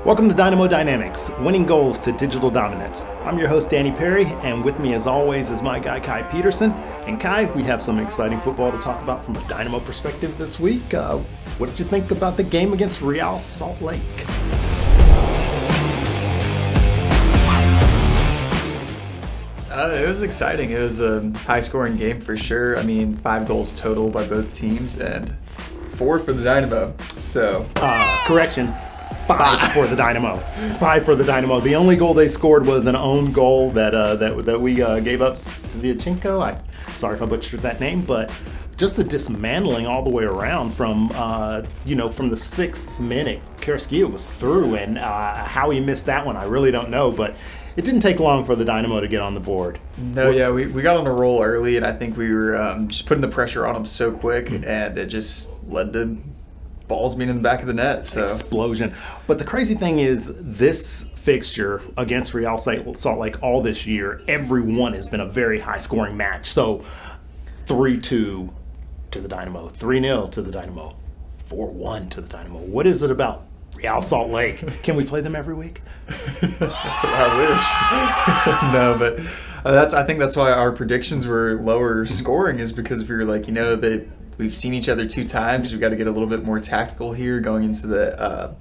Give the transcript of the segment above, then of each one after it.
Welcome to Dynamo Dynamics, winning goals to digital dominance. I'm your host, Danny Perry, and with me as always is my guy, Kai Peterson. And Kai, we have some exciting football to talk about from a Dynamo perspective this week. What did you think about the game against Real Salt Lake? It was exciting. It was a high-scoring game for sure. I mean, 5 goals total by both teams and 4 for the Dynamo. So, correction. 5 for the Dynamo. 5 for the Dynamo. The only goal they scored was an own goal that we gave up. Sviachenko. Sorry if I butchered that name, but just the dismantling all the way around from from the 6th minute. Karaskia was through, and how he missed that one, I really don't know, but it didn't take long for the Dynamo to get on the board. No, yeah, we got on a roll early, and I think we were just putting the pressure on them so quick, and it just led to balls being in the back of the net. So explosion. But the crazy thing is, this fixture against Real Salt Lake all this year, every one has been a very high-scoring match. So 3-2 to the Dynamo, 3-0 to the Dynamo, 4-1 to the Dynamo. What is it about Real Salt Lake? Can we play them every week? I wish. No, but I think that's why our predictions were lower scoring, is because if you're like, we've seen each other 2 times, we've got to get a little bit more tactical here going into the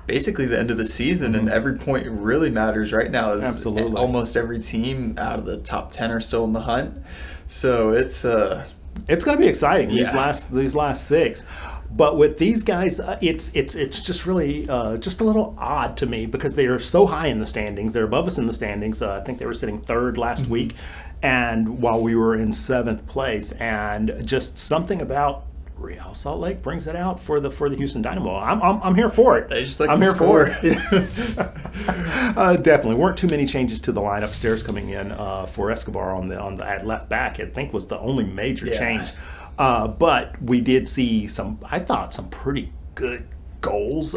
basically the end of the season, and every point really matters right now. Absolutely. Almost every team out of the top 10 are still in the hunt, so it's going to be exciting. Yeah. These last 6. But with these guys, it's just really just a little odd to me, because they are so high in the standings. They're above us in the standings. I think they were sitting 3rd last week, and while we were in 7th place, and just something about Real Salt Lake brings it out for the Houston Dynamo. I'm here for it. They just like I'm to here score. for it. Definitely weren't too many changes to the lineup. Stairs coming in for Escobar at left back, I think, was the only major change. But we did see I thought some pretty good goals.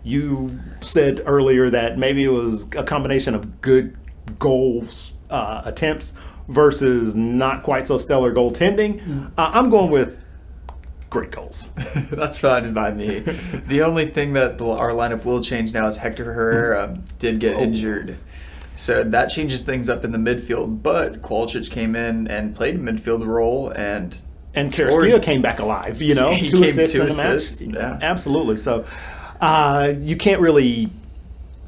You said earlier that maybe it was a combination of good goals attempts versus not quite so stellar goaltending. I'm going with great goals. That's fine by me. The only thing that our lineup will change now is Hector Herrera did get injured. So that changes things up in the midfield. But Kowalczyk came in and played a midfield role, and Karaskia came back alive, He 2 assists in the assists, match. yeah. Absolutely. So you can't really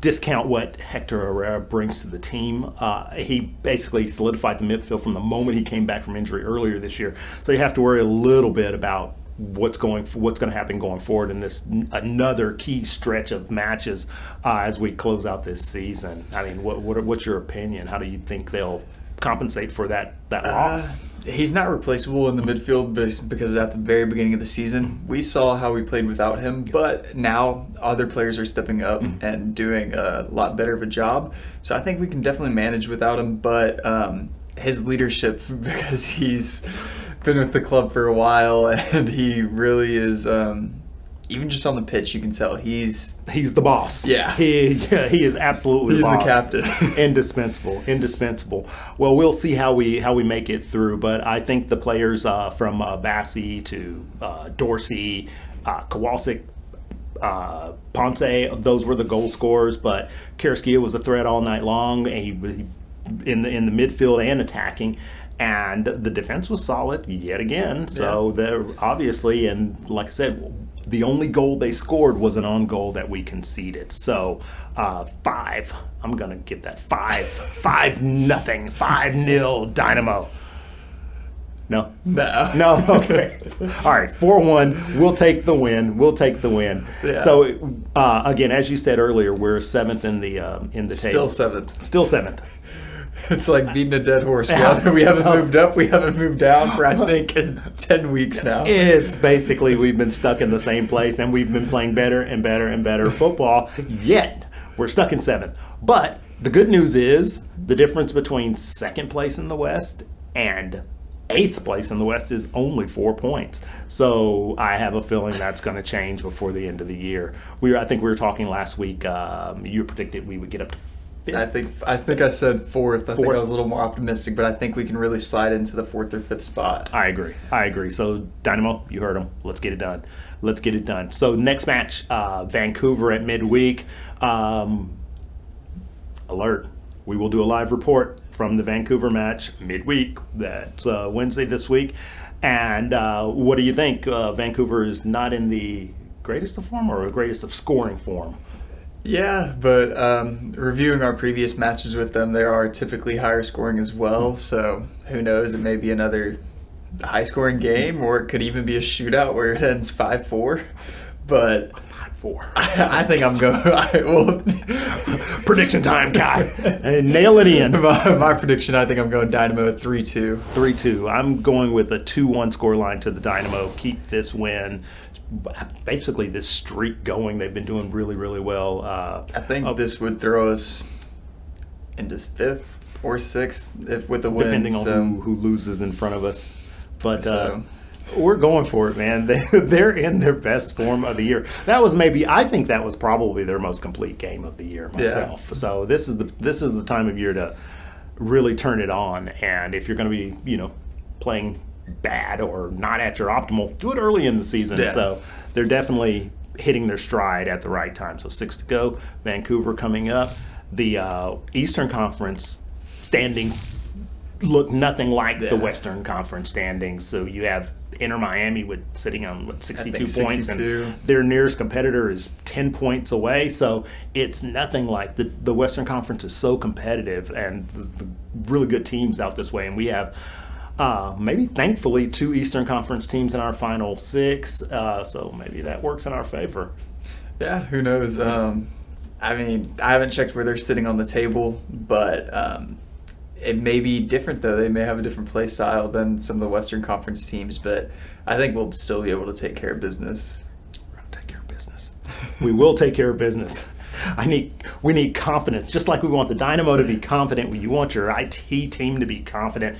discount what Hector Herrera brings to the team. He basically solidified the midfield from the moment he came back from injury earlier this year. So you have to worry a little bit about what's going to happen going forward in this another key stretch of matches as we close out this season. I mean, what's your opinion? How do you think they'll compensate for that loss? He's not replaceable in the midfield because at the very beginning of the season, we saw how we played without him, but now other players are stepping up and doing a lot better of a job. So I think we can definitely manage without him, but his leadership, because he's been with the club for a while, and he really is, even just on the pitch, you can tell he's the boss. Yeah. He is absolutely he's the boss. The captain. Indispensable. Well, we'll see how we make it through, but I think the players from Bassi to Dorsey, Kowalczyk, Ponce, those were the goal scorers, but Karaskia was a threat all night long. He in the midfield and attacking. And the defense was solid yet again. So they're obviously, and like I said, the only goal they scored was an on goal that we conceded. So 5. I'm gonna give that 5. 5-0. 5-0 Dynamo. No. Okay. All right. 4-1. We'll take the win. Yeah. So again, as you said earlier, we're 7th in the table. Still 7th. It's like beating a dead horse. We haven't moved up, we haven't moved down for, I think, 10 weeks now. It's basically we've been stuck in the same place, and we've been playing better and better and better football, yet we're stuck in 7th. But the good news is the difference between 2nd place in the West and 8th place in the West is only 4 points. So I have a feeling that's going to change before the end of the year. I think we were talking last week, you predicted we would get up to fifth? I think I said fourth. I think I was a little more optimistic, but I think we can really slide into the fourth or fifth spot. I agree. So Dynamo, you heard them. Let's get it done. So next match, Vancouver at midweek. Alert. We will do a live report from the Vancouver match midweek. That's Wednesday this week. And what do you think? Vancouver is not in the greatest of form or the greatest of scoring form? Yeah, but reviewing our previous matches with them, they are typically higher scoring as well. So who knows? It may be another high scoring game, or it could even be a shootout where it ends 5-4. But 5-4. I think I'm going. Prediction time, Kai. And nail it in. My prediction, I think I'm going Dynamo 3-2. 3-2. I'm going with a 2-1 scoreline to the Dynamo. Keep this win. Basically, this streak going. They've been doing really, really well. I think this would throw us into fifth or sixth with the win. Depending on who loses in front of us. But we're going for it, man. They're in their best form of the year. I think that was probably their most complete game of the year myself. Yeah. So this is the time of year to really turn it on. And if you're going to be, playing bad or not at your optimal, do it early in the season. Yeah. So they're definitely hitting their stride at the right time. So 6 to go. Vancouver coming up. The Eastern Conference standings look nothing like the Western Conference standings. So you have Inter Miami sitting on 62 points, and their nearest competitor is 10 points away. So it's nothing like the Western Conference is so competitive, and the really good teams out this way. And we have maybe thankfully 2 Eastern Conference teams in our final 6. So maybe that works in our favor. Yeah, who knows? I mean, I haven't checked where they're sitting on the table, but it may be different, though. They may have a different play style than some of the Western Conference teams, but I think we'll still be able to take care of business. We're going to take care of business. We will take care of business. We need confidence. Just like we want the Dynamo to be confident, you want your IT team to be confident.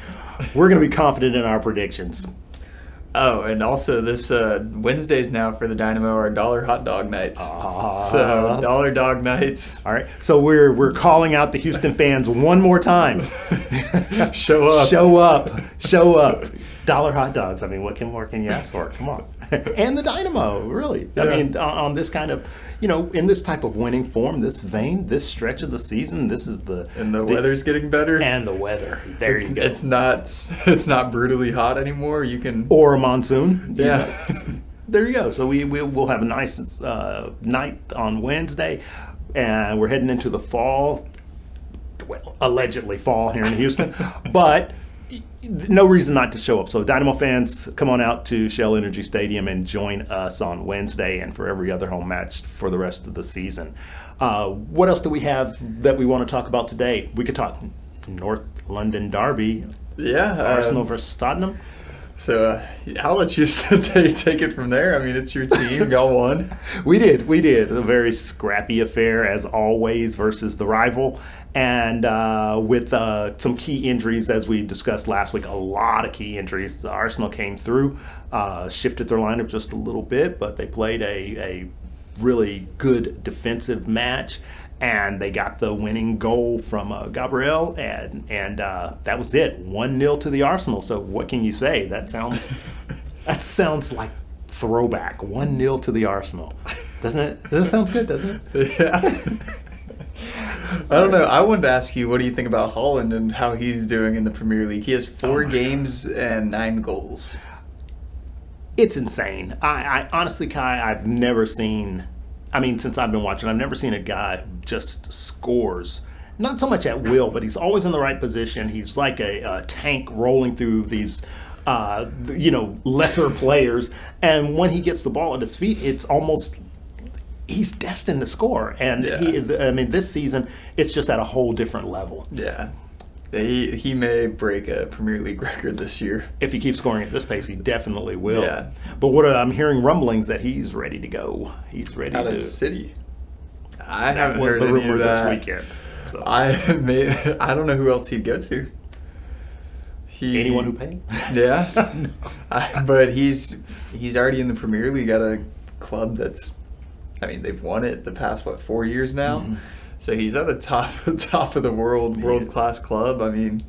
We're going to be confident in our predictions. Oh, and also this Wednesdays now for the Dynamo are dollar hot dog nights. So dollar dog nights. All right. So we're calling out the Houston fans one more time. Show up. Show up. Show up. Dollar hot dogs. I mean, what more can you ask for? Come on. And the Dynamo, really. Yeah. I mean, on this kind of, in this type of winning form, this vein, this stretch of the season, this is and the weather's getting better. And the weather. You go. It's not brutally hot anymore. You can or a monsoon. Yeah. There you go. So we'll have a nice night on Wednesday, and we're heading into the fall. Well, allegedly fall here in Houston, but no reason not to show up. So Dynamo fans, come on out to Shell Energy Stadium and join us on Wednesday and for every other home match for the rest of the season. What else do we have that we want to talk about today? We could talk North London Derby. Yeah. Arsenal versus Tottenham. So I'll let you take it from there. I mean, it's your team. Y'all won. We did. A very scrappy affair, as always, versus the rival. And with some key injuries, as we discussed last week, a lot of key injuries. Arsenal came through, shifted their lineup just a little bit, but they played a really good defensive match. And they got the winning goal from Gabriel, and that was it. 1-0 to the Arsenal. So what can you say? That sounds like throwback. 1-0 to the Arsenal, doesn't it? That sounds good, doesn't it? Yeah. I don't know. I wanted to ask you, what do you think about Haaland and how he's doing in the Premier League? He has 4 games and 9 goals. It's insane. I honestly, Kai, I've never seen. I mean, since I've been watching, I've never seen a guy who just scores. Not so much at will, but he's always in the right position. He's like a tank rolling through these, lesser players. And when he gets the ball at his feet, it's almost he's destined to score. And this season, it's just at a whole different level. Yeah. He may break a Premier League record this year. If he keeps scoring at this pace, he definitely will. Yeah. But what I'm hearing rumblings that he's ready to go. He's ready out to. of City. I haven't was heard the any rumor of that. this weekend. So. I don't know who else he'd go to. Anyone who paid? Yeah. No. But he's already in the Premier League at a club that's, I mean, they've won it the past 4 years now. Mm-hmm. So he's at the top of the world-class club. I mean,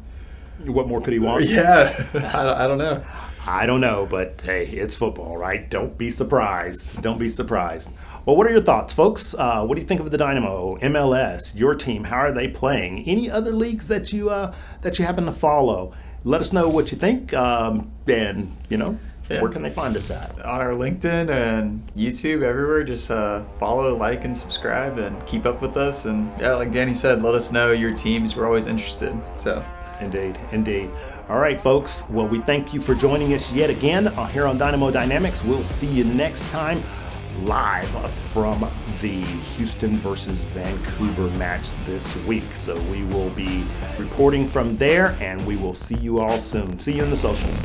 what more could he want? Yeah, I don't know. I don't know, but hey, it's football, right? Don't be surprised. Don't be surprised. Well, what are your thoughts, folks? What do you think of the Dynamo, MLS, your team? How are they playing? Any other leagues that you happen to follow? Let us know what you think, and where can they find us at? On our LinkedIn and YouTube, everywhere. Just follow, like, and subscribe, and keep up with us. And yeah, like Danny said, let us know your teams. We're always interested. So. Indeed, indeed. All right, folks. Well, we thank you for joining us yet again here on Dynamo Dynamics. We'll see you next time live from the Houston versus Vancouver match this week. So we will be reporting from there, and we will see you all soon. See you in the socials.